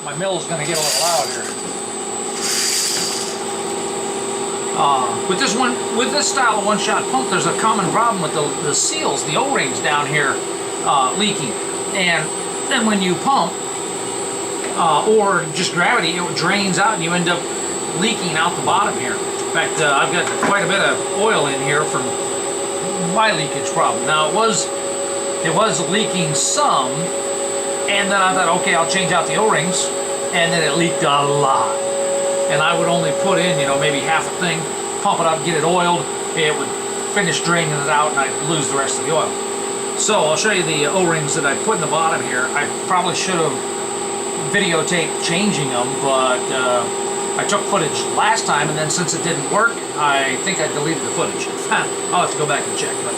My mill's going to get a little loud here. With this style of one-shot pump, there's a common problem with the seals, the O-rings down here leaking. And then when you pump, or just gravity, it drains out and you end up leaking out the bottom here. In fact, I've got quite a bit of oil in here from my leakage problem. Now it was leaking some, and then I thought, okay, I'll change out the O-rings, and then it leaked a lot. And I would only put in, maybe half a thing, pump it up, get it oiled. It would finish draining it out, and I'd lose the rest of the oil. So I'll show you the O-rings that I put in the bottom here. I probably should have videotaped changing them, but I took footage last time, and then since it didn't work, I think I deleted the footage. I'll have to go back and check. But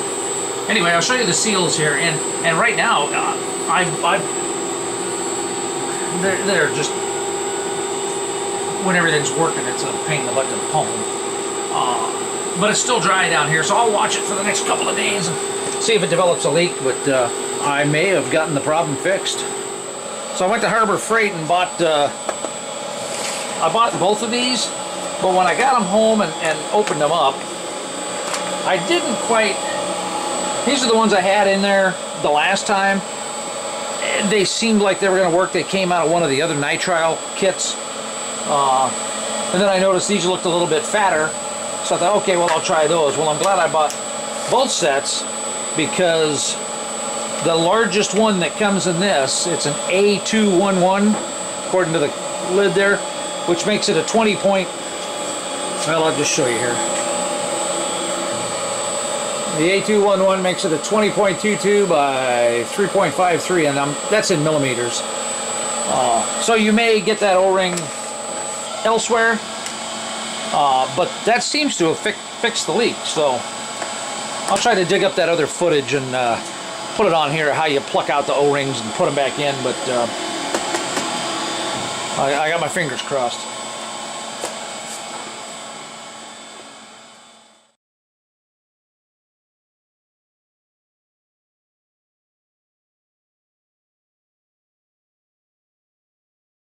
anyway, I'll show you the seals here, and right now, they're just, when everything's working, it's a pain in the butt to pump them. But it's still dry down here, so I'll watch it for the next couple of days and see if it develops a leak, but I may have gotten the problem fixed. So I went to Harbor Freight and bought both of these, but when I got them home and opened them up, I didn't quite, these are the ones I had in there the last time. They seemed like they were going to work. They came out of one of the other nitrile kits. And then I noticed these looked a little bit fatter, so I thought, okay, well, I'll try those. Well, I'm glad I bought both sets, because the largest one that comes in this, it's an A211, according to the lid there, which makes it a 20 point, well, I'll just show you here. The A211 makes it a 20.22 by 3.53, and that's in millimeters. So you may get that O-ring elsewhere, but that seems to have fixed the leak. So I'll try to dig up that other footage and put it on here, how you pluck out the O-rings and put them back in, but I got my fingers crossed.